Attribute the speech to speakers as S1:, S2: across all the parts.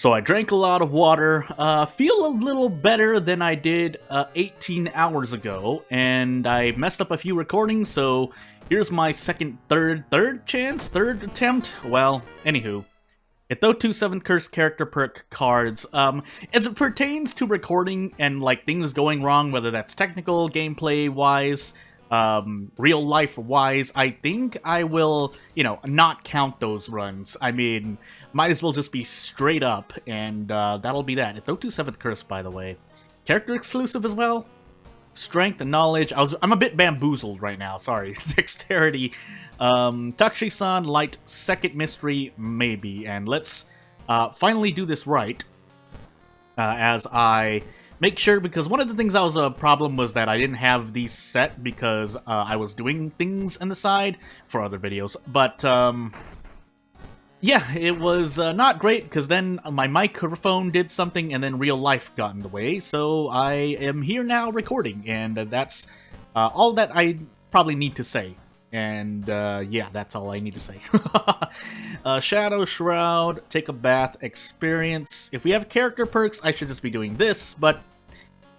S1: So I drank a lot of water, feel a little better than I did 18 hours ago, and I messed up a few recordings, so here's my third attempt? Well, anywho. Get those 2 7th Curse character perk cards. As it pertains to recording and like things going wrong, whether that's technical, gameplay-wise, real life wise, I think I will, not count those runs. I mean, might as well just be straight up, and that'll be that. It's 2 7th Curse, by the way. Character exclusive as well. Strength and knowledge. I'm a bit bamboozled right now. Sorry. Dexterity. Takshi-san, light, second mystery, maybe. And let's finally do this right. As I make sure, because one of the things that was a problem was that I didn't have these set because I was doing things on the side for other videos. But, yeah, it was not great, because then my microphone did something, and then real life got in the way. So I am here now recording, and that's all that I probably need to say. And, yeah, that's all I need to say. Shadow Shroud, Take a Bath, Experience. If we have character perks, I should just be doing this, but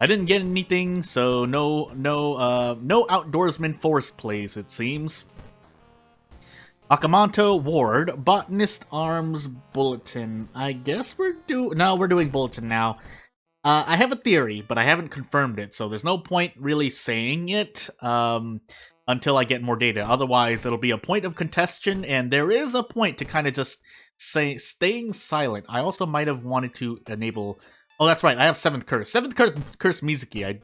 S1: I didn't get anything, so no Outdoorsman Forest plays, it seems. Akamanto, Ward, Botanist, Arms, Bulletin. I guess we're doing Bulletin now. I have a theory, but I haven't confirmed it, so there's no point really saying it until I get more data. Otherwise, it'll be a point of contention, and there is a point to kind of just staying silent. I also might have wanted to enable... Oh, that's right, I have 7th Curse. 7th Curse Mizuki. I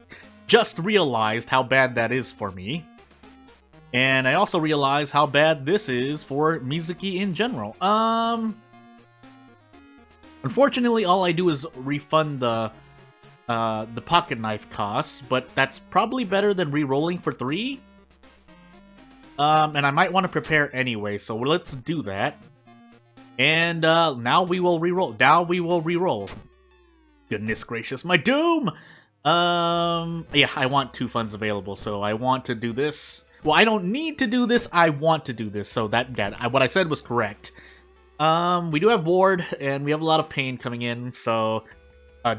S1: just realized how bad that is for me. And I also realize how bad this is for Mizuki in general. Unfortunately, all I do is refund the pocket knife costs, but that's probably better than re-rolling for 3. And I might want to prepare anyway, so let's do that. And now we will re-roll. Goodness gracious, my doom! Yeah, I want 2 funds available, so I want to do this. Well, I don't need to do this, I want to do this, so what I said was correct. We do have Ward, and we have a lot of pain coming in, so,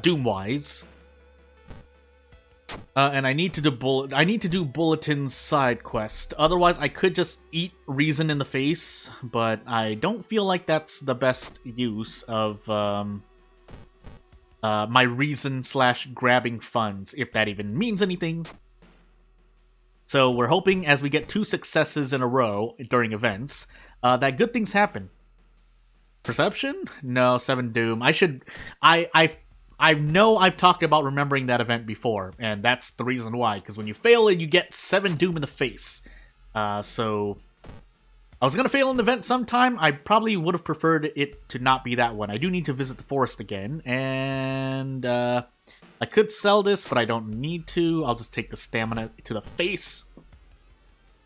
S1: Doom-wise. And I need to do Bulletin's side quest. Otherwise, I could just eat Reason in the face, but I don't feel like that's the best use of, my Reason/grabbing funds, if that even means anything. So we're hoping, as we get 2 successes in a row during events, that good things happen. Perception? No, 7 Doom. I know I've talked about remembering that event before, and that's the reason why, because when you fail it, you get 7 Doom in the face. So I was gonna fail an event sometime. I probably would have preferred it to not be that one. I do need to visit the forest again, and I could sell this, but I don't need to. I'll just take the stamina to the face.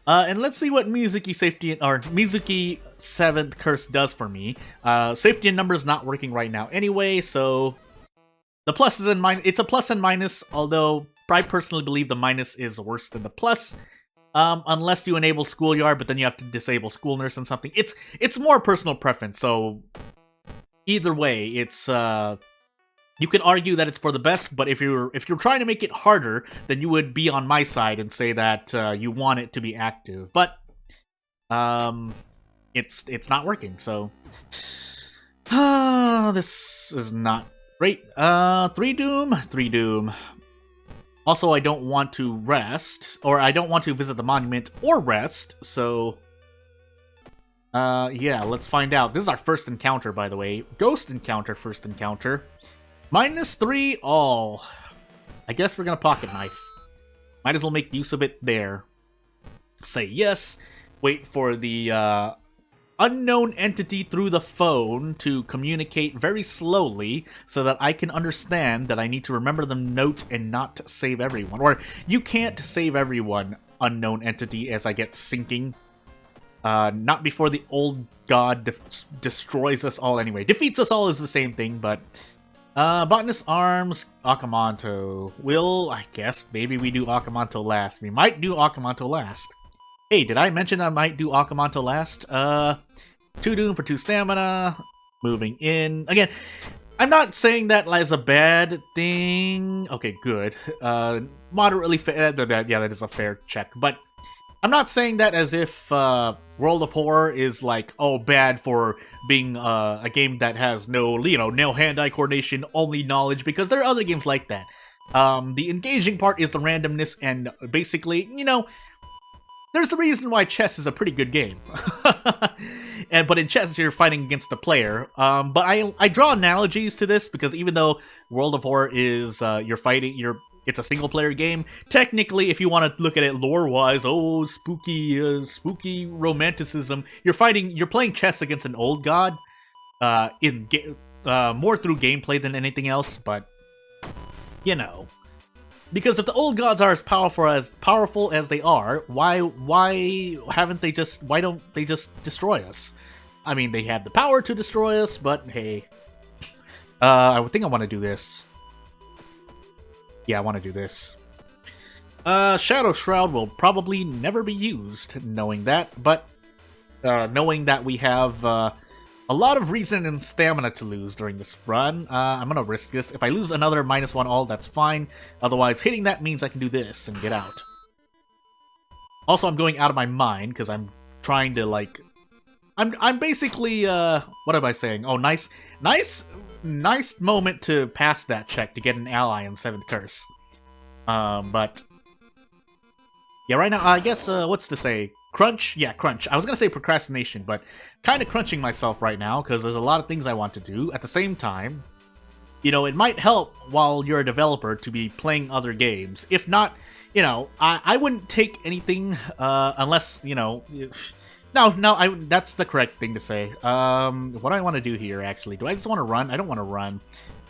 S1: And let's see what Mizuki 7th Curse does for me. Safety and numbers not working right now anyway, so the pluses and minus. It's a plus and minus, although I personally believe the minus is worse than the plus. Unless you enable schoolyard, but then you have to disable school nurse and something. It's more personal preference, so either way, it's you could argue that it's for the best, but if you're trying to make it harder, then you would be on my side and say that you want it to be active. But it's not working, so this is not great. 3 Doom. Also, I don't want to rest, or I don't want to visit the monument or rest, so yeah, let's find out. This is our first encounter, by the way. Ghost encounter, first encounter. -3 all. I guess we're gonna pocket knife. Might as well make use of it there. Say yes. Wait for the unknown entity through the phone to communicate very slowly so that I can understand that I need to remember the note and not save everyone. Or you can't save everyone, unknown entity, as I get sinking. Not before the old god destroys us all anyway. Defeats us all is the same thing, but Botanist Arms, Akamanto. I guess maybe we do Akamanto last. We might do Akamanto last. Hey, did I mention I might do Akamanto last? 2 Doom for 2 stamina. Moving in. Again, I'm not saying that as a bad thing. Okay, good. Moderately fair. Yeah, that is a fair check. But I'm not saying that as if World of Horror is like, oh, bad for being a game that has no, no hand-eye coordination, only knowledge, because there are other games like that. The engaging part is the randomness, and basically, there's the reason why chess is a pretty good game. But in chess, you're fighting against the player. But I draw analogies to this because even though World of Horror is it's a single player game, technically, if you want to look at it lore wise, oh, spooky romanticism, you're playing chess against an old god. More through gameplay than anything else, but because if the old gods are as powerful as they are, why don't they just destroy us? I mean, they have the power to destroy us, but hey. I think I want to do this. Yeah, I want to do this. Shadow Shroud will probably never be used, knowing that, but knowing that we have a lot of reason and stamina to lose during this run, I'm gonna risk this. If I lose another -1 all, that's fine. Otherwise, hitting that means I can do this and get out. Also, I'm going out of my mind because I'm trying to like, I'm basically what am I saying? Oh, nice moment to pass that check to get an ally in 7th Curse. But yeah, right now I guess what's to say? Crunch? Yeah, crunch. I was gonna say procrastination, but kind of crunching myself right now because there's a lot of things I want to do. At the same time, it might help while you're a developer to be playing other games. If not, I wouldn't take anything unless, No, that's the correct thing to say. What do I want to do here, actually? Do I just want to run? I don't want to run.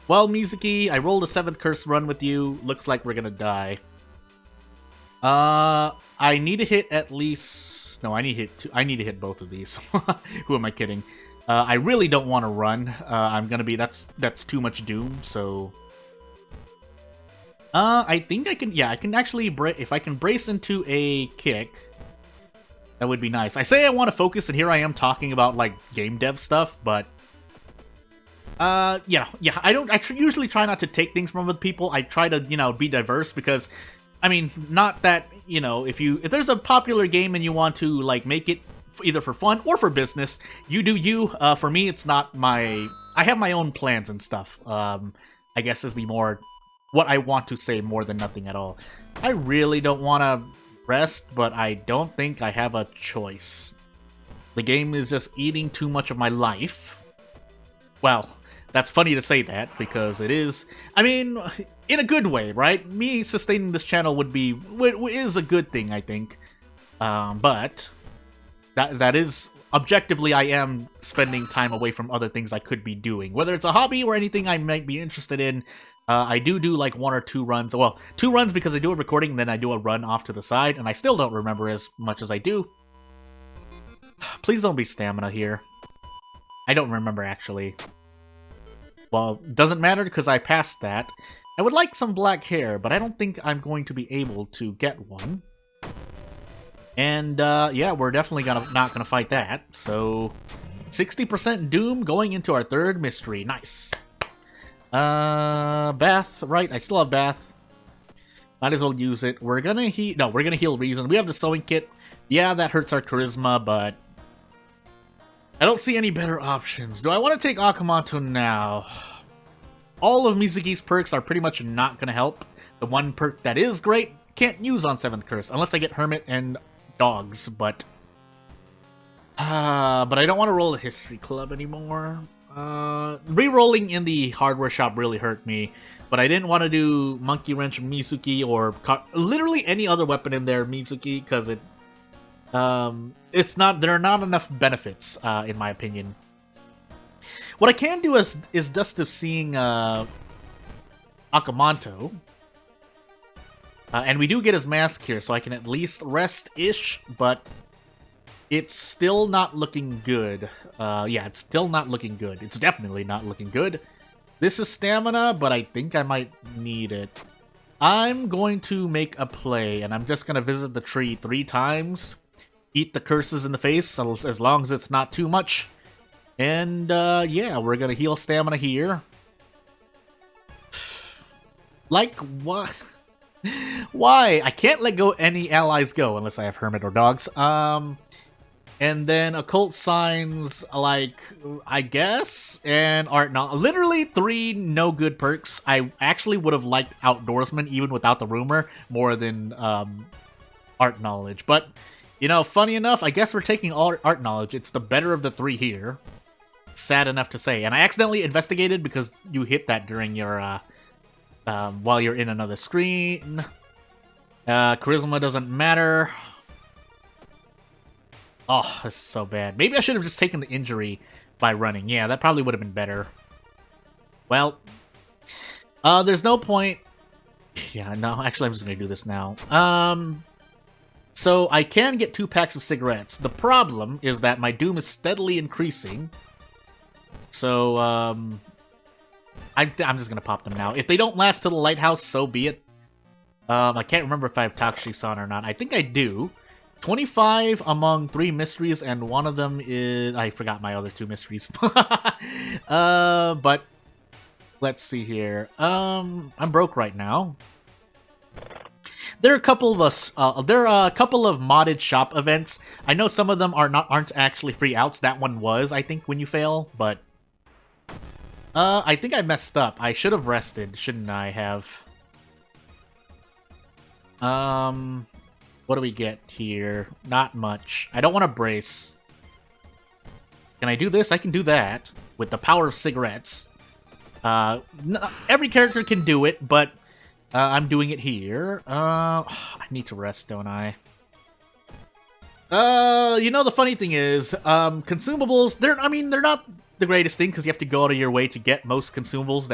S1: Well, Mizuki, I rolled a 7th Curse run with you. Looks like we're gonna die. I need to hit at least... No, I need to hit two. I need to hit both of these. Who am I kidding? I really don't want to run. I'm gonna be... That's too much doom, so... I think I can... Yeah, I can actually... If I can brace into a kick... That would be nice. I say I want to focus, and here I am talking about, like, game dev stuff, but... yeah, I usually try not to take things from other people. I try to, be diverse, because, I mean, not that, if there's a popular game and you want to, like, make it either for fun or for business, you do you. For me, it's not my... I have my own plans and stuff, I guess is what I want to say more than nothing at all. I really don't want to rest, but I don't think I have a choice. The game is just eating too much of my life. Well, that's funny to say that, because it is... I mean, in a good way, right? Me sustaining this channel is a good thing, I think. But that is... Objectively, I am spending time away from other things I could be doing. Whether it's a hobby or anything I might be interested in, I do like 1 or 2 runs. Well, 2 runs because I do a recording, and then I do a run off to the side, and I still don't remember as much as I do. Please don't be stamina here. I don't remember, actually. Well, doesn't matter because I passed that. I would like some black hair, but I don't think I'm going to be able to get one. And, yeah, we're definitely not gonna fight that. So, 60% Doom going into our 3rd mystery. Nice. Bath, right? I still have Bath. Might as well use it. We're gonna heal... No, we're gonna heal Reason. We have the Sewing Kit. Yeah, that hurts our Charisma, but... I don't see any better options. Do I want to take Akamanto now? All of Mizuki's perks are pretty much not gonna help. The one perk that is great, can't use on 7th Curse, unless I get Hermit and Dogs, but I don't want to roll the History Club anymore. Re-rolling in the hardware shop really hurt me, but I didn't want to do Monkey Wrench Mizuki or literally any other weapon in there Mizuki, because there are not enough benefits, in my opinion. What I can do is dust of seeing Akamanto. And we do get his mask here, so I can at least rest-ish, but it's still not looking good. Yeah, it's still not looking good. It's definitely not looking good. This is stamina, but I think I might need it. I'm going to make a play, and I'm just going to visit the tree 3 times, eat the curses in the face, as long as it's not too much. And, yeah, we're going to heal stamina here. Like, what? Why? I can't let go any allies go unless I have hermit or dogs. And then occult signs, like, I guess, and art not literally 3 no good perks. I actually would have liked outdoorsman even without the rumor more than art knowledge. But you know, funny enough, I guess we're taking all art knowledge. It's the better of the 3 here. Sad enough to say, and I accidentally investigated because you hit that during your while you're in another screen. Charisma doesn't matter. Oh, this is so bad. Maybe I should have just taken the injury by running. Yeah, that probably would have been better. Well, there's no point. Yeah, no, actually, I'm just gonna do this now. So I can get 2 packs of cigarettes. The problem is that my doom is steadily increasing. So, I'm just gonna pop them now. If they don't last to the lighthouse, so be it. I can't remember if I have Takshisan or not. I think I do. 25 among 3 mysteries, and one of them is... I forgot my other 2 mysteries. But let's see here. I'm broke right now. There are a couple of us. There are a couple of modded shop events. I know some of them aren't actually free outs. That one was, I think, when you fail. But I think I messed up. I should have rested, shouldn't I have? What do we get here? Not much. I don't want to brace. Can I do this? I can do that with the power of cigarettes. Every character can do it, but I'm doing it here. I need to rest, don't I? You know, the funny thing is, consumables, they're not the greatest thing because you have to go out of your way to get most consumables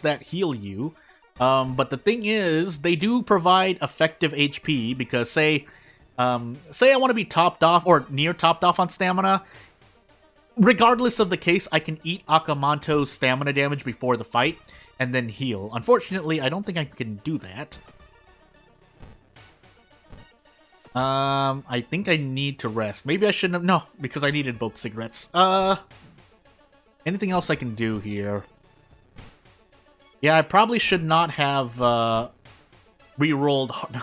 S1: that heal you. But the thing is, they do provide effective HP because say I want to be topped off or near topped off on stamina. Regardless of the case, I can eat Akamanto's stamina damage before the fight and then heal. Unfortunately, I don't think I can do that. I think I need to rest. Maybe I shouldn't have... No, because I needed both cigarettes. Anything else I can do here? Yeah, I probably should not have re-rolled. Oh, no.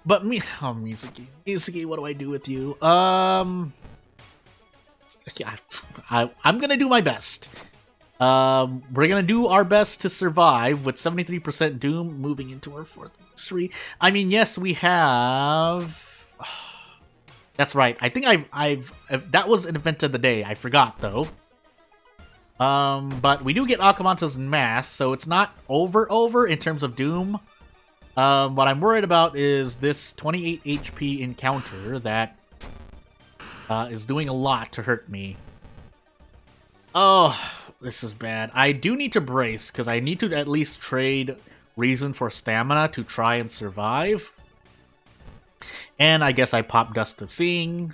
S1: But me, oh, Mizuki, what do I do with you? I'm gonna do my best. We're gonna do our best to survive with 73% Doom, moving into our 4th mystery. I mean, yes, we have. That's right. I think I've that was an event of the day. I forgot though. But we do get Akamanto's mass, so it's not over in terms of Doom. What I'm worried about is this 28 HP encounter that is doing a lot to hurt me. Oh, this is bad. I do need to brace, because I need to at least trade reason for stamina to try and survive. And I guess I pop Dust of Seeing.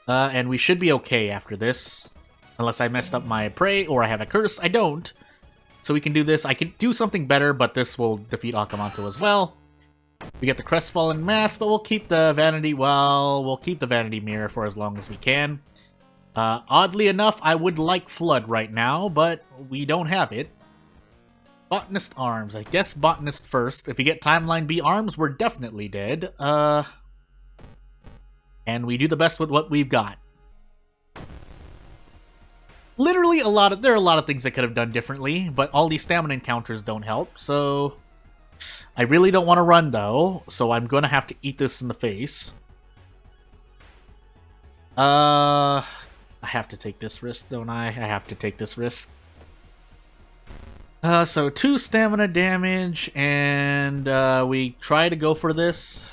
S1: And we should be okay after this. Unless I messed up my prey or I have a curse. I don't. So we can do this. I can do something better, but this will defeat Akamanto as well. We get the Crestfallen Mask, but we'll keep the Vanity... Well, we'll keep the Vanity Mirror for as long as we can. Oddly enough, I would like Flood right now, but we don't have it. Botanist Arms. I guess Botanist first. If we get Timeline B Arms, we're definitely dead. And we do the best with what we've got. Literally, there are a lot of things I could have done differently, but all these stamina encounters don't help, so... I really don't want to run, though, so I'm going to have to eat this in the face. I have to take this risk, don't I? I have to take this risk. So 2 stamina damage, and we try to go for this.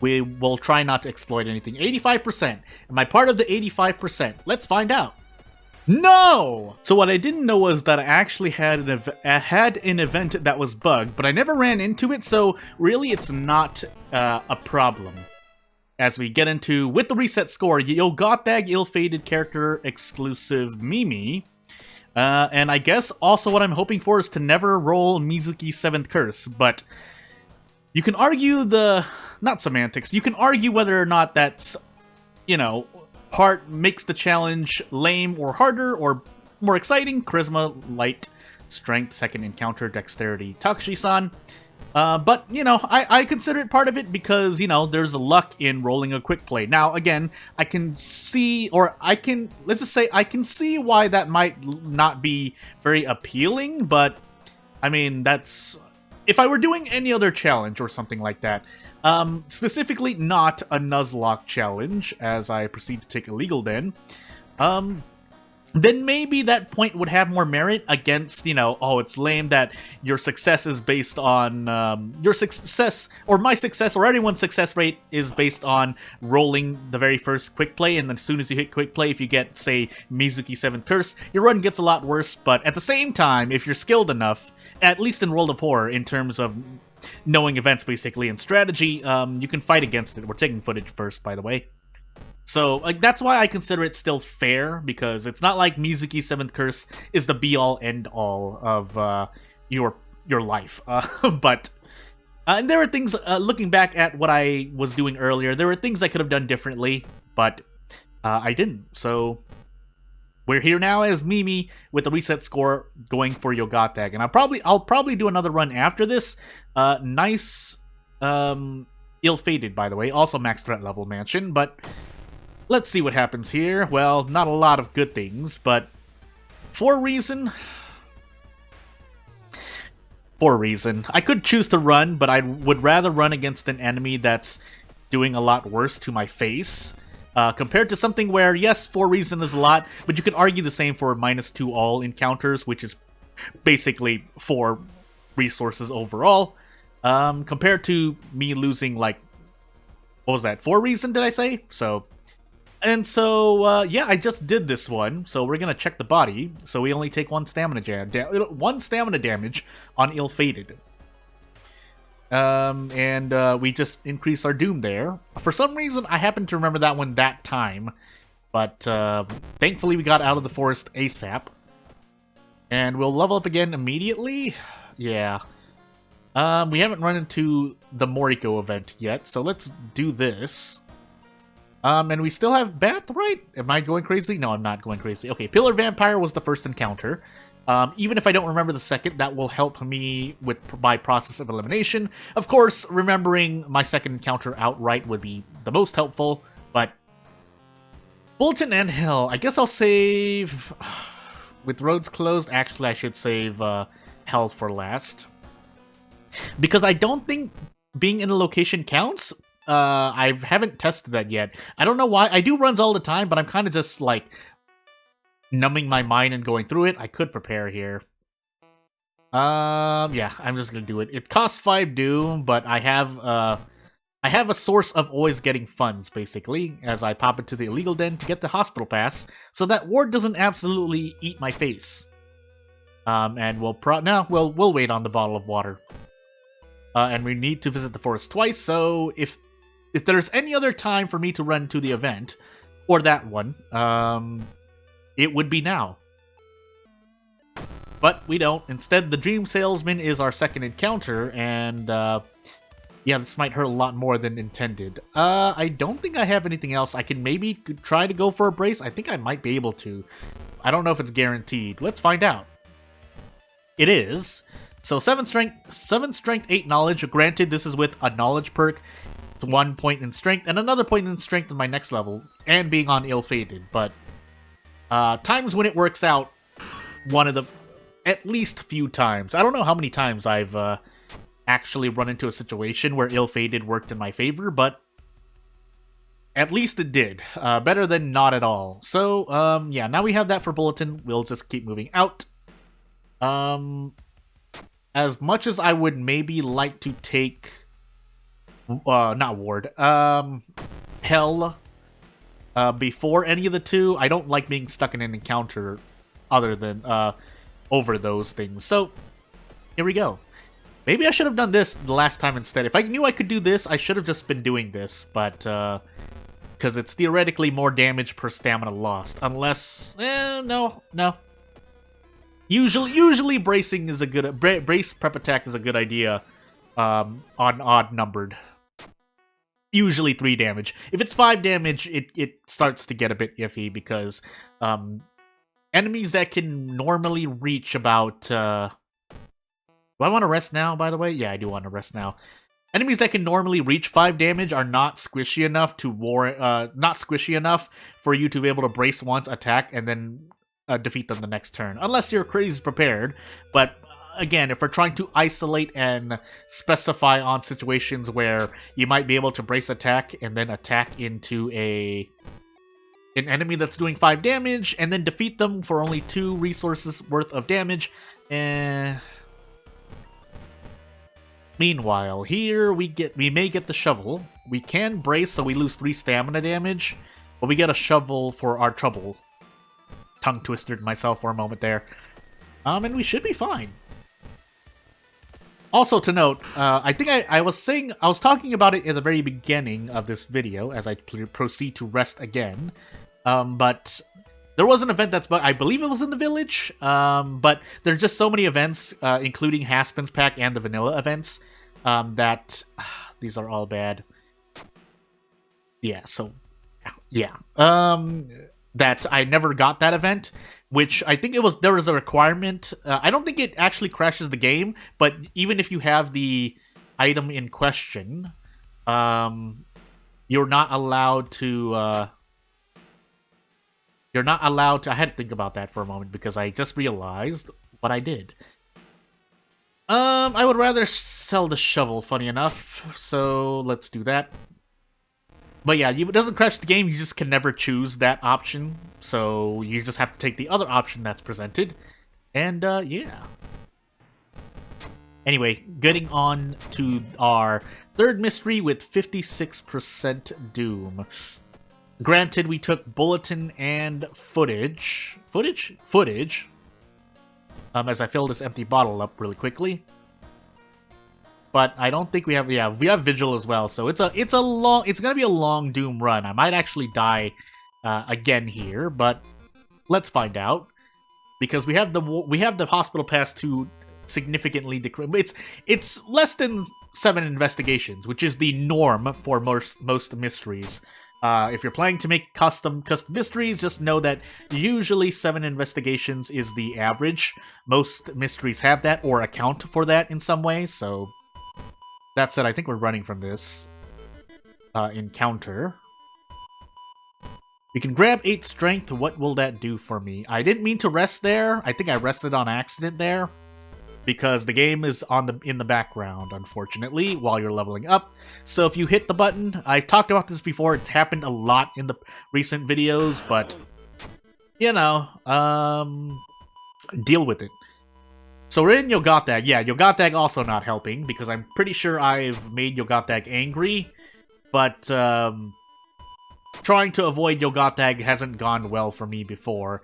S1: We will try not to exploit anything. 85%. Am I part of the 85%? Let's find out. No! So what I didn't know was that I actually had an event that was bugged, but I never ran into it, so really it's not a problem. As we get into, with the reset score, Yo Got Bag Ill-Fated Character Exclusive Mimi. And I guess also what I'm hoping for is to never roll Mizuki's 7th Curse, but... You can argue not semantics, you can argue whether or not that's, you know, part makes the challenge lame or harder or more exciting? Charisma, light, strength, second encounter, dexterity, Takushi-san. But, you know, I consider it part of it because, you know, there's a luck in rolling a quick play. Now, again, I can see, or I can, let's just say, I can see why that might not be very appealing, but, I mean, that's, if I were doing any other challenge or something like that, specifically not a Nuzlocke challenge, as I proceed to take illegal then maybe that point would have more merit against, you know, oh, it's lame that your success is based on, your success, or my success, or anyone's success rate is based on rolling the very first quick play, and then as soon as you hit quick play, if you get, say, Mizuki 7th Curse, your run gets a lot worse, but at the same time, if you're skilled enough, at least in World of Horror, in terms of knowing events, basically, and strategy, you can fight against it. We're taking footage first, by the way. So, like, that's why I consider it still fair, because it's not like Mizuki 7th Curse is the be-all, end-all of your life. But, and there are things, looking back at what I was doing earlier, there were things I could have done differently, but I didn't. So, we're here now as Mimi with a reset score going for Yogatag, and I'll probably do another run after this. Nice, ill-fated, by the way, also max threat level mansion, but let's see what happens here. Well, not a lot of good things, but for a reason, I could choose to run, but I would rather run against an enemy that's doing a lot worse to my face, compared to something where, yes, for reason is a lot, but you could argue the same for -2 all encounters, which is basically 4 resources overall, compared to me losing, like, what was that, 4 reason, did I say? So, yeah, I just did this one, so we're gonna check the body. So we only take 1 stamina damage on ill-fated. We just increase our doom there. For some reason, I happen to remember that one that time, but thankfully we got out of the forest ASAP. And we'll level up again immediately? Yeah. We haven't run into the Moriko event yet, so let's do this. And we still have Bath, right? Am I going crazy? No, I'm not going crazy. Okay, Pillar Vampire was the first encounter. Even if I don't remember the second, that will help me with my process of elimination. Of course, remembering my second encounter outright would be the most helpful, but Bulletin and Hell. I guess I'll save... With roads closed, actually I should save Hell for last. Because I don't think being in a location counts. I haven't tested that yet. I don't know why. I do runs all the time, but I'm kind of just, like, numbing my mind and going through it. I could prepare here. Yeah, I'm just gonna do it. It costs 5 doom, but I have a source of always getting funds, basically, as I pop into the illegal den to get the hospital pass, so that ward doesn't absolutely eat my face. And we'll wait on the bottle of water. And we need to visit the forest twice, so if there's any other time for me to run to the event, or that one, it would be now. But we don't. Instead, the Dream Salesman is our second encounter, and yeah, this might hurt a lot more than intended. I don't think I have anything else. I can maybe try to go for a brace. I think I might be able to. I don't know if it's guaranteed. Let's find out. It is. So 7 strength, 8 knowledge. Granted, this is with a knowledge perk. 1 point in strength, and another point in strength in my next level, and being on ill-fated. But times when it works out, one of the at least few times. I don't know how many times I've actually run into a situation where ill-fated worked in my favor, but at least it did. Better than not at all. So, yeah, now we have that for Bulletin. We'll just keep moving out. As much as I would maybe like to take... not Ward. Hell. Before any of the two, I don't like being stuck in an encounter other than, over those things. So, here we go. Maybe I should have done this the last time instead. If I knew I could do this, I should have just been doing this, but, because it's theoretically more damage per stamina lost. Unless, no. Usually bracing is a good, brace prep attack is a good idea, on odd numbered. usually 3 damage. If it's 5 damage, it starts to get a bit iffy because enemies that can normally reach about... do I want to rest now, by the way? Yeah, I do want to rest now. Enemies that can normally reach 5 damage are not squishy enough to not squishy enough for you to be able to brace once, attack, and then defeat them the next turn. Unless you're crazy prepared, but again, if we're trying to isolate and specify on situations where you might be able to brace attack and then attack into an enemy that's doing 5 damage and then defeat them for only 2 resources worth of damage, Meanwhile, here we may get the shovel. We can brace, so we lose 3 stamina damage, but we get a shovel for our trouble. Tongue twisted myself for a moment there. And we should be fine. Also to note, I think I was talking about it in the very beginning of this video as I proceed to rest again. But there was an event I believe it was in the village, but there's just so many events, including Haspin's Pack and the vanilla events, that these are all bad. Yeah, so, yeah. That I never got that event, which I think there was a requirement. I don't think it actually crashes the game, but even if you have the item in question, you're not allowed to... I had to think about that for a moment because I just realized what I did. I would rather sell the shovel, funny enough, so let's do that. But yeah, it doesn't crash the game, you just can never choose that option, so you just have to take the other option that's presented. And, yeah. Anyway, getting on to our third mystery with 56% Doom. Granted, we took bulletin and footage. Footage. As I fill this empty bottle up really quickly. But I don't think we have... Yeah, we have vigil as well. So it's gonna be a long Doom run. I might actually die again here, but let's find out. Because we have the hospital pass to significantly decrease. It's less than 7 investigations, which is the norm for most mysteries. If you're planning to make custom mysteries, just know that usually 7 investigations is the average. Most mysteries have that or account for that in some way, so that said, I think we're running from this encounter. We can grab 8 strength. What will that do for me? I didn't mean to rest there. I think I rested on accident there. Because the game is in the background, unfortunately, while you're leveling up. So if you hit the button, I've talked about this before, it's happened a lot in the recent videos, but, you know, deal with it. So we're in Yogatag. Yeah, Yogatag also not helping, because I'm pretty sure I've made Yogatag angry, but trying to avoid Yogatag hasn't gone well for me before.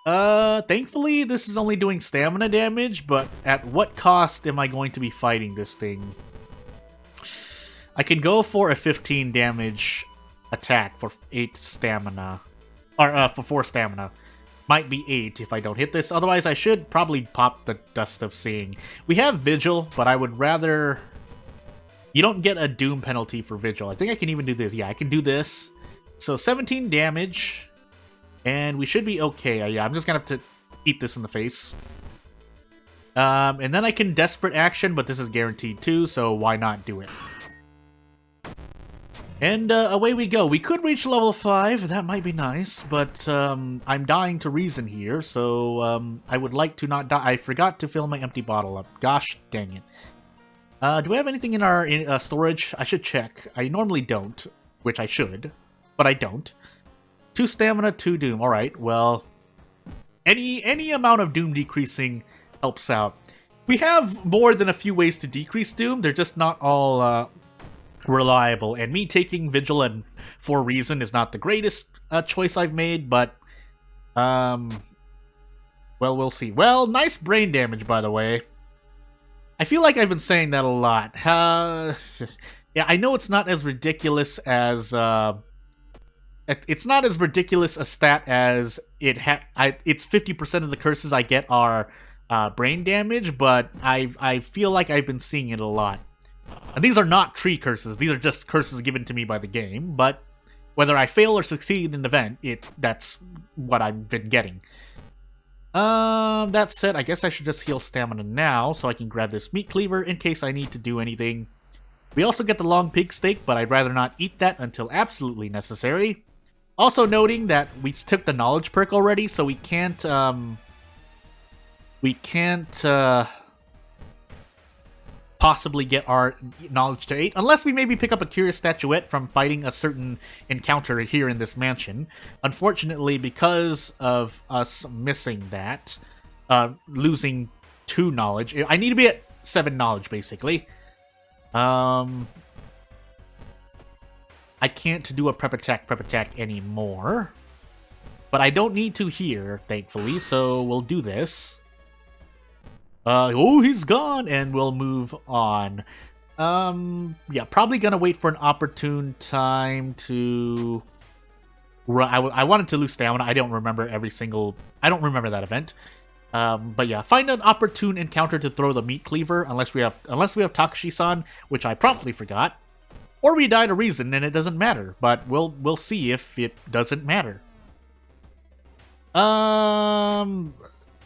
S1: Thankfully, this is only doing stamina damage, but at what cost am I going to be fighting this thing? I can go for a 15 damage attack for 8 stamina. Or, for 4 stamina. Might be 8 if I don't hit this, otherwise I should probably pop the Dust of Seeing. We have Vigil, but I would rather... You don't get a Doom penalty for Vigil. I think I can even do this. Yeah, I can do this. So 17 damage... And we should be okay. Yeah, I'm just gonna have to eat this in the face. And then I can Desperate Action, but this is guaranteed too, so why not do it? And away we go. We could reach level 5, that might be nice, but I'm dying to reason here, so I would like to not die. I forgot to fill my empty bottle up. Gosh dang it. Do we have anything in our storage? I should check. I normally don't, which I should, but I don't. 2 stamina, 2 doom. Alright, well, any amount of doom decreasing helps out. We have more than a few ways to decrease doom, they're just not all reliable, and me taking Vigil and for reason is not the greatest choice I've made, but, well, we'll see. Well, nice brain damage, by the way. I feel like I've been saying that a lot. Yeah, I know it's not as ridiculous as, it's not as ridiculous a stat as it's 50% of the curses I get are brain damage, but I feel like I've been seeing it a lot. And these are not tree curses. These are just curses given to me by the game. But whether I fail or succeed in an event, that's what I've been getting. That said, I guess I should just heal stamina now so I can grab this meat cleaver in case I need to do anything. We also get the long pig steak, but I'd rather not eat that until absolutely necessary. Also noting that we took the knowledge perk already, so we can't possibly get our knowledge to 8, unless we maybe pick up a curious statuette from fighting a certain encounter here in this mansion. Unfortunately, because of us missing that, losing 2 knowledge, I need to be at 7 knowledge, basically. I can't do a prep attack anymore. But I don't need to here, thankfully, so we'll do this. Oh, he's gone, and we'll move on. Yeah, probably gonna wait for an opportune time to run. I wanted to lose stamina. I don't remember I don't remember that event. But yeah, find an opportune encounter to throw the meat cleaver, unless we have Takashi-san, which I promptly forgot. Or we die to reason, and it doesn't matter. But we'll see if it doesn't matter.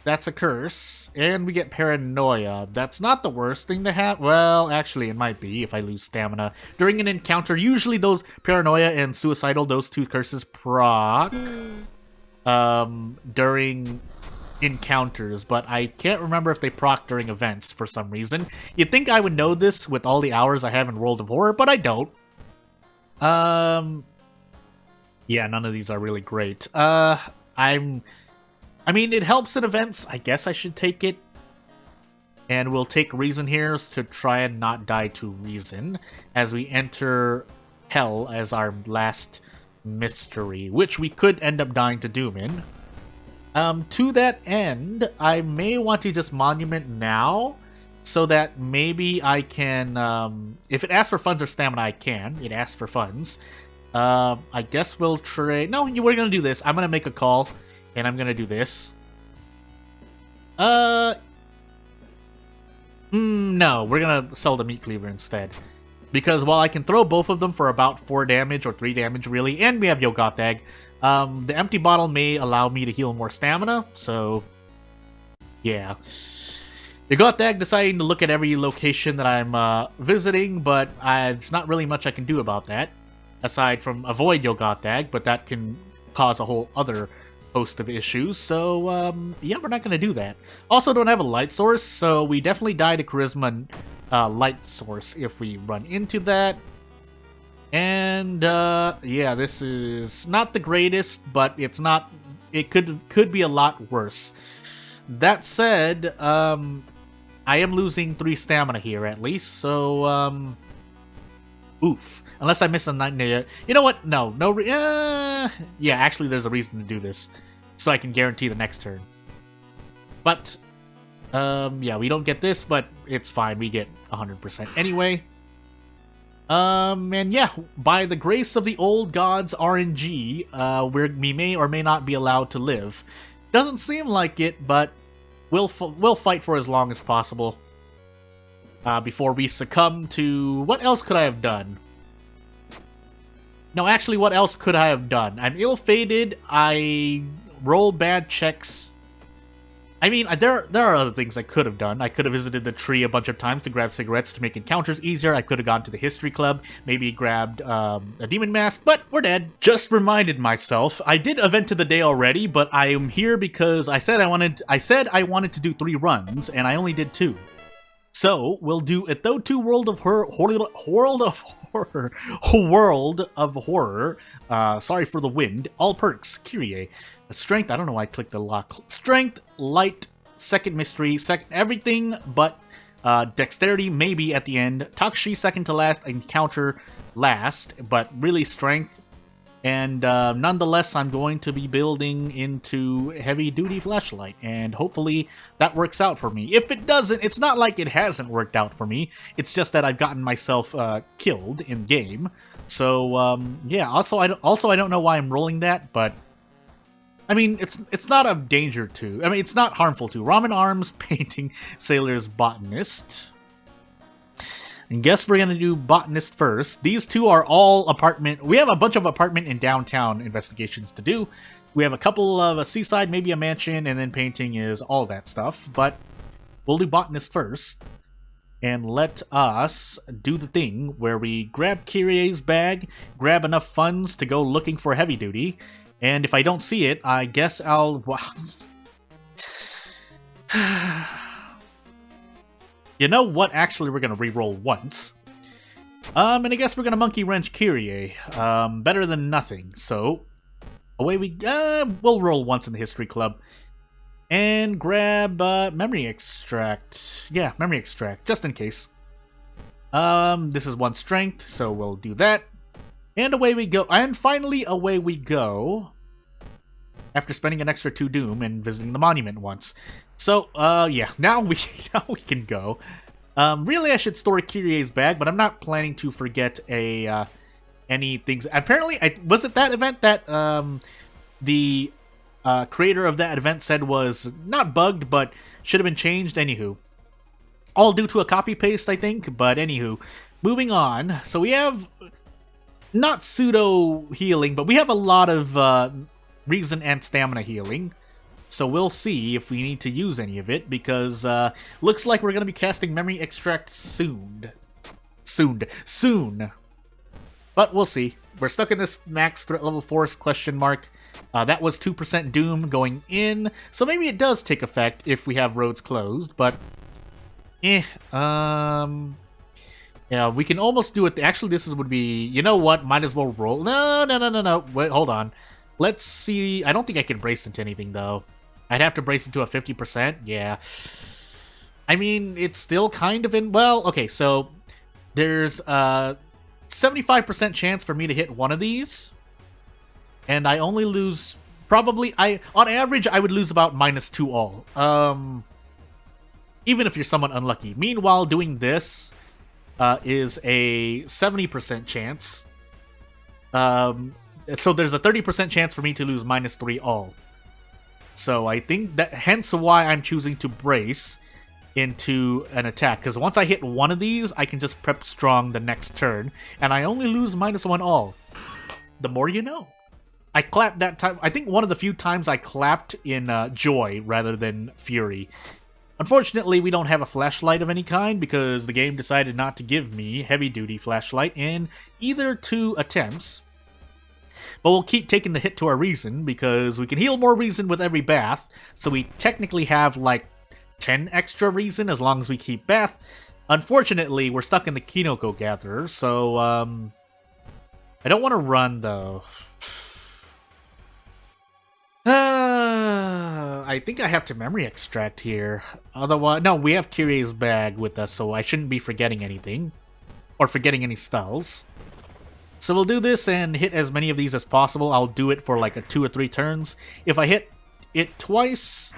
S1: That's a curse, and we get paranoia. That's not the worst thing to have. Well, actually, it might be if I lose stamina. During an encounter, usually those paranoia and suicidal, those 2 curses proc during encounters, but I can't remember if they proc during events for some reason. You'd think I would know this with all the hours I have in World of Horror, but I don't. Yeah, none of these are really great. I mean, it helps in events. I guess I should take it. And we'll take Reason here to try and not die to Reason as we enter Hell as our last mystery, which we could end up dying to Doom in. To that end, I may want to just Monument now so that maybe I can... if it asks for funds or stamina, I can. It asks for funds. I guess we'll trade... No, we're going to do this. I'm going to make a call. And I'm gonna do this. No, we're gonna sell the meat cleaver instead. Because while I can throw both of them for about 4 damage, or 3 damage really, and we have Yogatag, the empty bottle may allow me to heal more stamina, so... yeah. Yogatag deciding to look at every location that I'm visiting, but there's not really much I can do about that. Aside from avoid Yogatag, but that can cause a whole other host of issues, so yeah, we're not gonna do that. Also don't have a light source, so we definitely die to charisma light source if we run into that. And yeah, this is not the greatest, but it's not, it could be a lot worse. That said, I am losing 3 stamina here at least, so oof. Unless I miss a nightmare. You know what? No. Yeah, actually there's a reason to do this. So I can guarantee the next turn. But, yeah, we don't get this, but it's fine. We get 100% anyway. And yeah, by the grace of the old gods RNG, we may or may not be allowed to live. Doesn't seem like it, but we'll fight for as long as possible. Before we succumb to... What else could I have done? No, actually, what else could I have done? I'm ill-fated, I roll bad checks. I mean, there are other things I could have done. I could have visited the tree a bunch of times to grab cigarettes to make encounters easier. I could have gone to the history club, maybe grabbed a demon mask, but we're dead. Just reminded myself, I did event of the day already, but I am here because I said I wanted to do 3 runs, and I only did 2. So, we'll do Etho2 World of Horror. Sorry for the wind. All perks. Kyrie. Strength. I don't know why I clicked the lock. Strength, light, second mystery, second everything but dexterity maybe at the end. Takashi second to last. Encounter last, but really strength. And nonetheless, I'm going to be building into heavy-duty flashlight, and hopefully that works out for me. If it doesn't, it's not like it hasn't worked out for me. It's just that I've gotten myself killed in game. So yeah. Also, I don't know why I'm rolling that, but I mean, it's not a danger to. I mean, it's not harmful to. Ramen arms, painting, sailor's botanist. And guess we're gonna do botanist first. These two are all apartment. We have a bunch of apartment and downtown investigations to do. We have a couple of a seaside, maybe a mansion, and then painting is all that stuff. But we'll do botanist first. And let us do the thing where we grab Kyrie's bag, grab enough funds to go looking for heavy duty. And if I don't see it, I guess I'll... You know what? Actually, we're gonna re-roll once. And I guess we're gonna monkey wrench Kyrie. Better than nothing. So, away we we'll roll once in the history club. And grab memory extract. Yeah, memory extract, just in case. This is 1 strength, so we'll do that. And away we go. And finally, away we go. After spending an extra 2 doom and visiting the monument once. So, yeah, now we can go. Really, I should store Kyrie's bag, but I'm not planning to forget any things. Apparently, was it that event that the creator of that event said was not bugged, but should have been changed? Anywho, all due to a copy paste, I think. But anywho, moving on. So we have not pseudo healing, but we have a lot of reason and stamina healing. So we'll see if we need to use any of it, because looks like we're going to be casting Memory Extract soon. Soon. But we'll see. We're stuck in this max threat level force question mark. That was 2% doom going in, so maybe it does take effect if we have roads closed, but... Yeah, we can almost do it. Actually, this would be... You know what? Might as well roll. No. Wait, hold on. Let's see. I don't think I can brace into anything, though. I'd have to brace into a 50%. Yeah. I mean, it's still kind of in... Well, okay, so there's a 75% chance for me to hit one of these. And I only lose... Probably... On average, I would lose about -2 all. Even if you're somewhat unlucky. Meanwhile, doing this is a 70% chance. So there's a 30% chance for me to lose -3 all. So I think that, hence why I'm choosing to brace into an attack. Because once I hit one of these, I can just prep strong the next turn. And I only lose -1 all. The more you know. I clapped that time. I think one of the few times I clapped in Joy rather than Fury. Unfortunately, we don't have a flashlight of any kind because the game decided not to give me heavy-duty flashlight in either 2 attempts. But we'll keep taking the hit to our reason, because we can heal more reason with every bath, so we technically have, like, 10 extra reason as long as we keep bath. Unfortunately, we're stuck in the Kinoko Gatherer, so, I don't want to run, though. I think I have to memory extract here. Otherwise, no, we have Kyrie's bag with us, so I shouldn't be forgetting anything. Or forgetting any spells. So we'll do this and hit as many of these as possible. I'll do it for like 2 or 3 turns. If I hit it twice...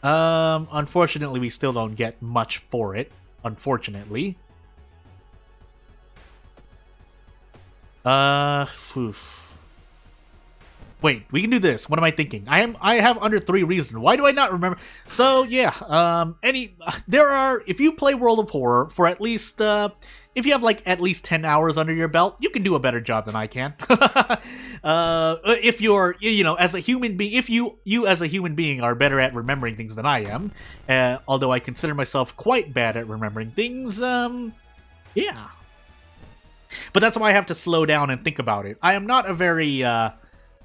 S1: unfortunately, we still don't get much for it. Unfortunately. Wait, we can do this. What am I thinking? I have under 3 reason. Why do I not remember? So yeah, there are, if you play World of Horror for at least if you have like at least 10 hours under your belt, you can do a better job than I can. If you're, you know, as a human being, if you as a human being are better at remembering things than I am, although I consider myself quite bad at remembering things, yeah. But that's why I have to slow down and think about it. I am not a very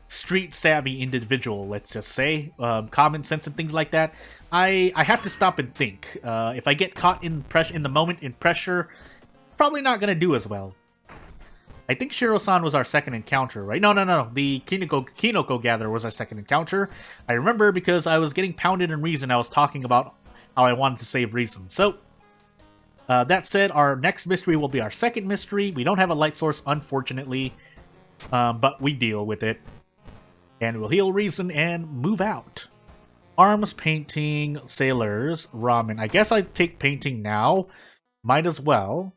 S1: street-savvy individual, let's just say. Common sense and things like that. I have to stop and think. If I get caught in the moment in pressure, probably not going to do as well. I think Shiro-san was our second encounter, right? No. The Kinoko Gatherer was our second encounter. I remember because I was getting pounded in Reason. I was talking about how I wanted to save Reason. So, that said, our next mystery will be our second mystery. We don't have a light source, unfortunately, but we deal with it. And we'll heal Reason and move out. Arms, painting, sailors, ramen. I guess I'd take painting now. Might as well.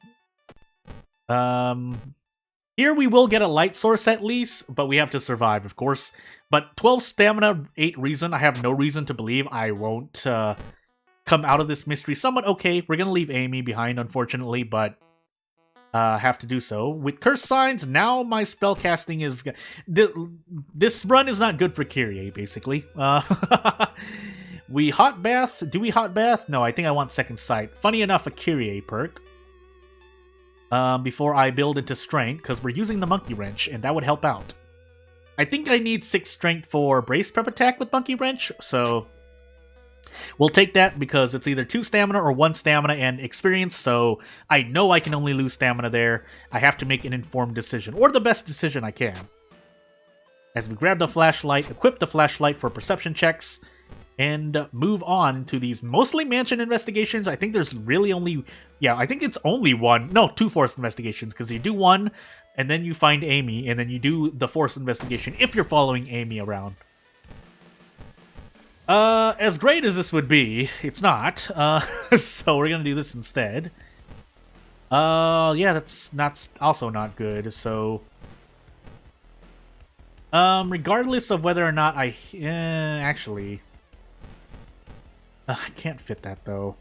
S1: Here we will get a light source at least, but we have to survive, of course. But 12 stamina, 8 reason. I have no reason to believe I won't come out of this mystery somewhat okay. We're gonna leave Amy behind, unfortunately, but have to do so. With Curse Signs, now my spell casting is... This run is not good for Kyrie, basically. We Hot Bath. Do we Hot Bath? No, I think I want Second Sight. Funny enough, a Kyrie perk. Before I build into Strength, because we're using the Monkey Wrench, and that would help out. I think I need 6 Strength for Brace Prep Attack with Monkey Wrench, so... We'll take that because it's either 2 stamina or 1 stamina and experience, so I know I can only lose stamina there. I have to make an informed decision, or the best decision I can. As we grab the flashlight, equip the flashlight for perception checks, and move on to these mostly mansion investigations. I think there's really only... Yeah, I think it's only 1. No, 2 forced investigations, because you do 1, and then you find Amy, and then you do the forced investigation if you're following Amy around. As great as this would be, it's not. So we're gonna do this instead. Yeah, that's also not good, so... regardless of whether or not I... actually... I can't fit that, though.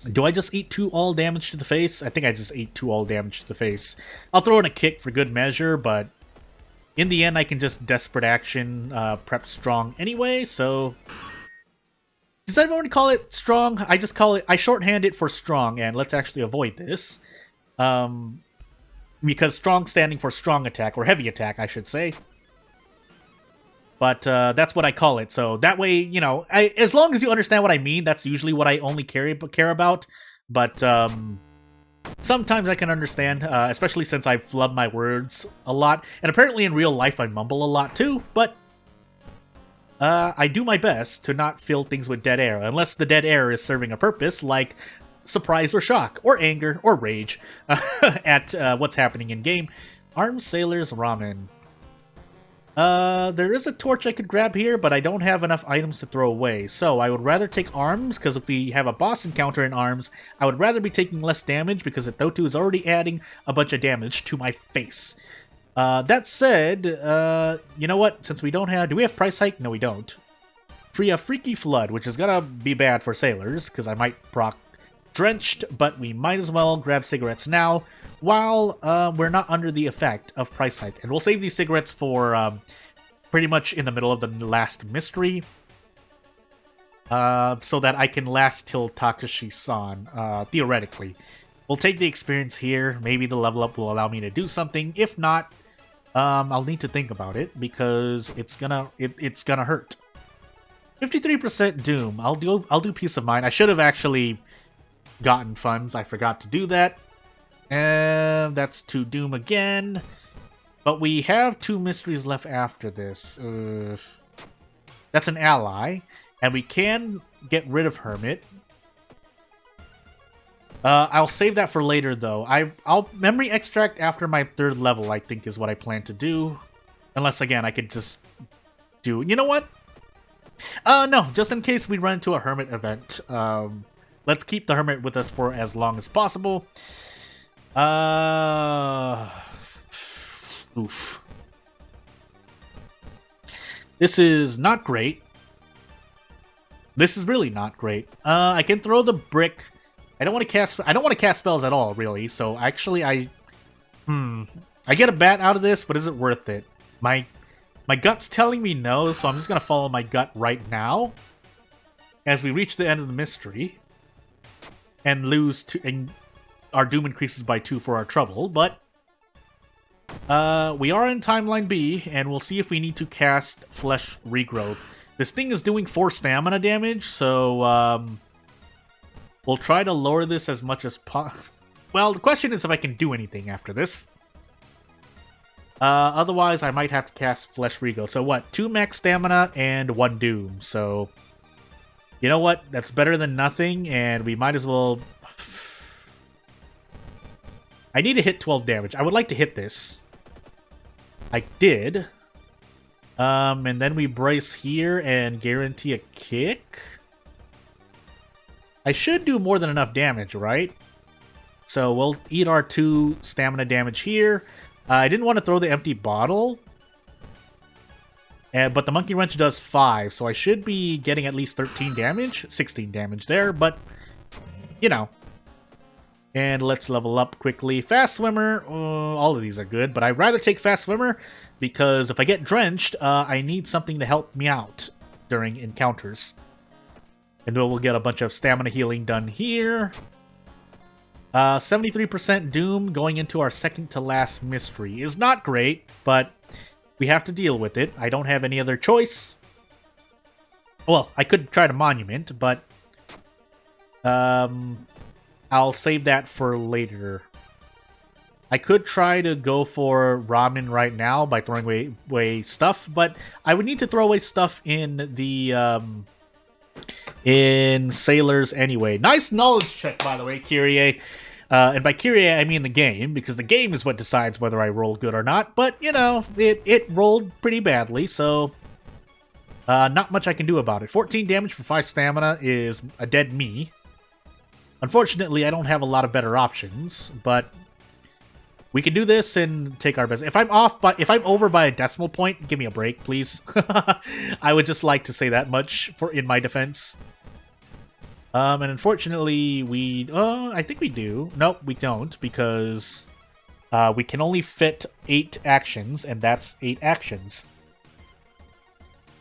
S1: Do I just eat 2 all damage to the face? I think I just ate 2 all damage to the face. I'll throw in a kick for good measure, but in the end I can just desperate action prep strong anyway, so... Does everyone call it strong? I just call it... I shorthand it for strong, and let's actually avoid this. Because strong standing for strong attack, or heavy attack, I should say. But that's what I call it, so that way, you know, as long as you understand what I mean, that's usually what I only care about. But sometimes I can understand, especially since I flub my words a lot. And apparently in real life I mumble a lot too, but I do my best to not fill things with dead air, unless the dead air is serving a purpose, like surprise or shock, or anger, or rage at what's happening in-game. Armed Sailor's Ramen. There is a torch I could grab here, but I don't have enough items to throw away. So I would rather take arms, because if we have a boss encounter in arms, I would rather be taking less damage, because the Thotu is already adding a bunch of damage to my face. That said, you know what? Since we don't have... Do we have Price Hike? No, we don't. Free a Freaky Flood, which is gonna be bad for sailors, because I might proc Drenched, but we might as well grab cigarettes now, while we're not under the effect of Price Hike. And we'll save these cigarettes for pretty much in the middle of the last mystery, so that I can last till Takashi-san, theoretically. We'll take the experience here. Maybe the level up will allow me to do something. If not, I'll need to think about it, because it's gonna hurt. 53% Doom. I'll do Peace of Mind. I should have actually gotten funds. I forgot to do that. And that's to Doom again. But we have 2 mysteries left after this. That's an ally. And we can get rid of Hermit. I'll save that for later, though. I'll memory extract after my 3rd level, I think, is what I plan to do. Unless, again, I could just do... You know what? No, just in case we run into a Hermit event. Let's keep the Hermit with us for as long as possible. Oof. This is not great. This is really not great. I can throw the brick. I don't want to cast spells at all, really. So actually, I get a bat out of this, but is it worth it? My gut's telling me no, so I'm just gonna follow my gut right now. As we reach the end of the mystery. And lose 2, and our Doom increases by 2 for our trouble, but we are in Timeline B, and we'll see if we need to cast Flesh Regrowth. This thing is doing 4 stamina damage, so we'll try to lower this as much as possible. Well, the question is if I can do anything after this. Otherwise, I might have to cast Flesh Regrowth. So what? 2 max stamina and 1 Doom, so... You know what? That's better than nothing, and we might as well... I need to hit 12 damage. I would like to hit this. I did. And then we brace here and guarantee a kick. I should do more than enough damage, right? So we'll eat our 2 stamina damage here. I didn't want to throw the empty bottle. But the Monkey Wrench does 5, so I should be getting at least 13 damage, 16 damage there, but, you know. And let's level up quickly. Fast Swimmer, all of these are good, but I'd rather take Fast Swimmer because if I get drenched, I need something to help me out during encounters. And then we'll get a bunch of stamina healing done here. 73% Doom going into our second to last mystery is not great, but we have to deal with it. I don't have any other choice. Well, I could try to Monument, but I'll save that for later. I could try to go for Ramen right now by throwing away stuff, but I would need to throw away stuff in the in Sailors anyway. Nice knowledge check, by the way, Kyrie. And by Kyrie, I mean the game, because the game is what decides whether I roll good or not. But, you know, it rolled pretty badly, so not much I can do about it. 14 damage for 5 stamina is a dead me. Unfortunately, I don't have a lot of better options, but we can do this and take our best. If I'm over by a decimal point, give me a break, please. I would just like to say that much in my defense. And unfortunately, I think we do. Nope, we don't, because we can only fit 8 actions, and that's 8 actions.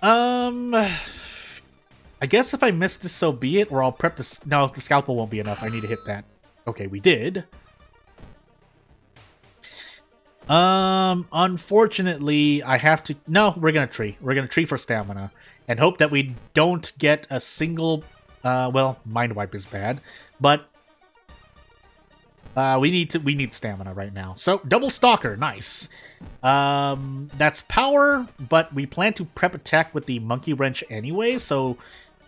S1: I guess if I miss this, so be it, or I'll prep this. No, the scalpel won't be enough. I need to hit that. Okay, we did. Unfortunately, I have to. No, we're gonna tree. We're gonna tree for stamina, and hope that we don't get a single. Well, Mind Wipe is bad, but we need stamina right now. So double stalker, nice. That's power, but we plan to prep attack with the Monkey Wrench anyway, so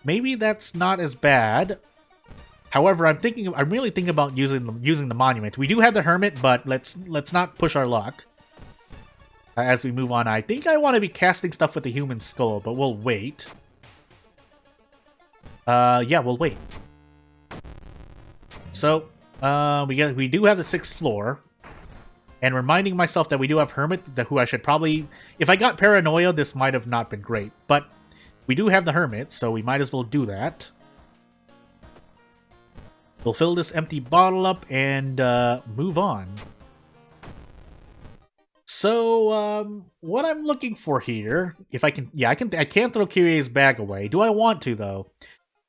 S1: maybe that's not as bad. However, I'm really thinking about using the Monument. We do have the Hermit, but let's not push our luck. As we move on, I think I want to be casting stuff with the Human Skull, but we'll wait. Yeah, we'll wait. So, we do have the 6th floor, and reminding myself that we do have Hermit, who I should probably... If I got Paranoia, this might have not been great, but we do have the Hermit, so we might as well do that. We'll fill this empty bottle up and move on. So, what I'm looking for here, if I can... Yeah, I can throw Kyrie's bag away. Do I want to, though?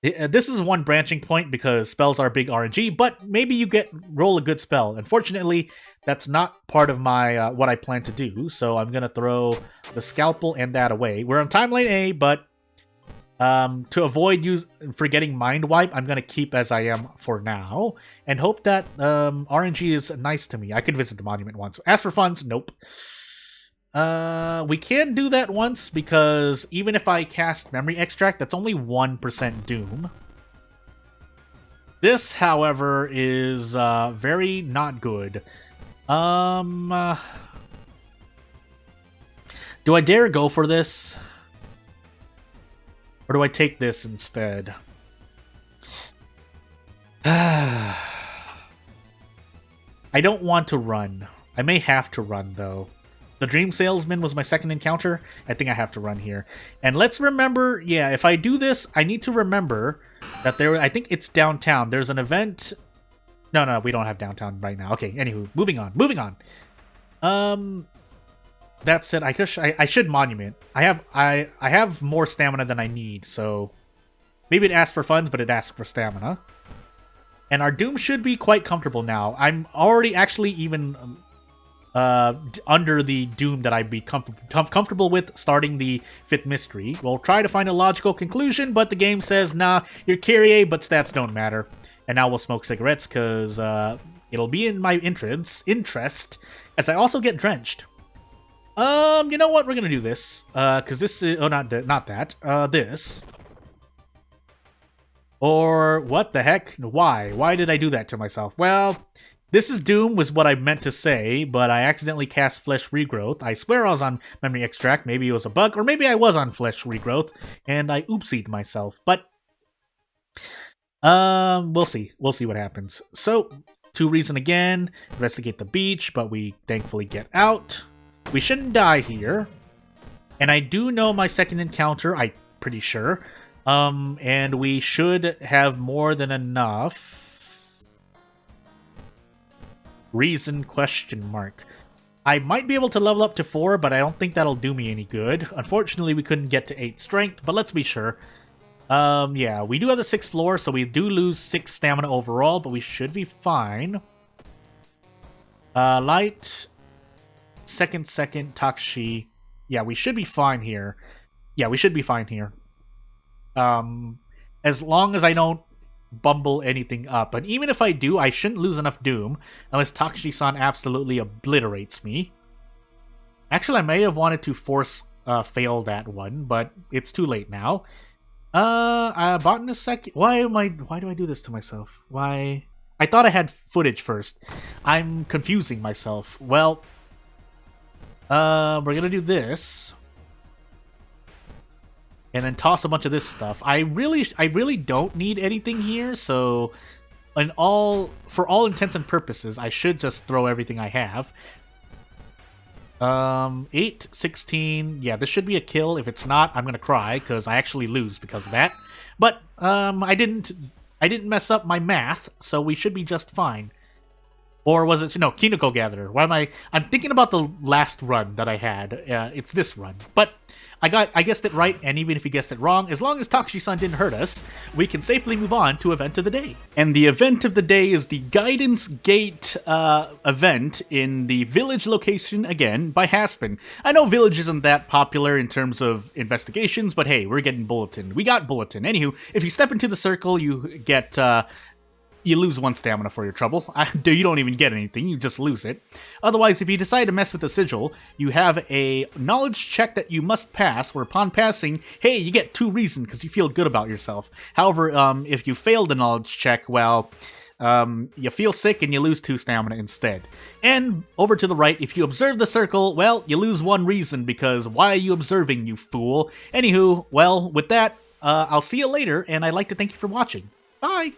S1: This is one branching point because spells are big RNG, but maybe you roll a good spell. Unfortunately, that's not part of my what I plan to do, so I'm gonna throw the scalpel and that away. We're on time lane A, but to avoid forgetting Mind Wipe, I'm gonna keep as I am for now and hope that RNG is nice to me. I could visit the monument once. As for funds, nope. We can do that once, because even if I cast Memory Extract, that's only 1% Doom. This, however, is very not good. Do I dare go for this? Or do I take this instead? I don't want to run. I may have to run, though. The Dream Salesman was my second encounter. I think I have to run here. And let's remember, yeah, if I do this, I need to remember that I think it's downtown. There's an event. No, we don't have downtown right now. Okay, anywho, moving on. That said, I should Monument. I have more stamina than I need, so maybe it asks for funds, but it asks for stamina. And our Doom should be quite comfortable now. I'm already actually even under the Doom that I'd be comfortable with starting the 5th mystery. We'll try to find a logical conclusion, but the game says, nah, you're Kyrie, but stats don't matter. And now we'll smoke cigarettes, because it'll be in my interest, as I also get drenched. You know what? We're gonna do this, because this is... Oh, not that. This. Or, what the heck? Why? Why did I do that to myself? Well... This is Doom, was what I meant to say, but I accidentally cast Flesh Regrowth. I swear I was on Memory Extract, maybe it was a bug, or maybe I was on Flesh Regrowth, and I oopsied myself, but... we'll see. We'll see what happens. So, to reason again, investigate the beach, but we thankfully get out. We shouldn't die here. And I do know my second encounter, I'm pretty sure. And we should have more than enough. Reason question mark. I might be able to level up to 4, but I don't think that'll do me any good. Unfortunately, we couldn't get to 8 strength, but let's be sure. Yeah, we do have the 6th floor, so we do lose 6 stamina overall, but we should be fine. Light, second, Takshi. Yeah, we should be fine here. Yeah, we should be fine here. As long as I don't bumble anything up. And even if I do, I shouldn't lose enough Doom, unless Takshi-san absolutely obliterates me. Actually, I may have wanted to force fail that one, but it's too late now. Botanist why do I do this to myself? Why? I thought I had footage first. I'm confusing myself. Well, we're gonna do this. And then toss a bunch of this stuff. I really don't need anything here, so for all intents and purposes, I should just throw everything I have. 8, 16. Yeah, this should be a kill. If it's not, I'm gonna cry because I actually lose because of that. But I didn't mess up my math, so we should be just fine. Or was it no Kinoko Gatherer? Why am I'm thinking about the last run that I had. It's this run, but I guessed it right, and even if you guessed it wrong, as long as Takshi-san didn't hurt us, we can safely move on to event of the day. And the event of the day is the Guidance Gate event in the village location, again, by Haspin. I know village isn't that popular in terms of investigations, but hey, we're getting Bulletin. We got Bulletin. Anywho, if you step into the circle, you get... you lose 1 stamina for your trouble. You don't even get anything, you just lose it. Otherwise, if you decide to mess with the sigil, you have a knowledge check that you must pass, where upon passing, hey, you get 2 reason because you feel good about yourself. However, if you fail the knowledge check, well, you feel sick and you lose 2 stamina instead. And over to the right, if you observe the circle, well, you lose 1 reason because why are you observing, you fool? Anywho, well, with that, I'll see you later, and I'd like to thank you for watching. Bye!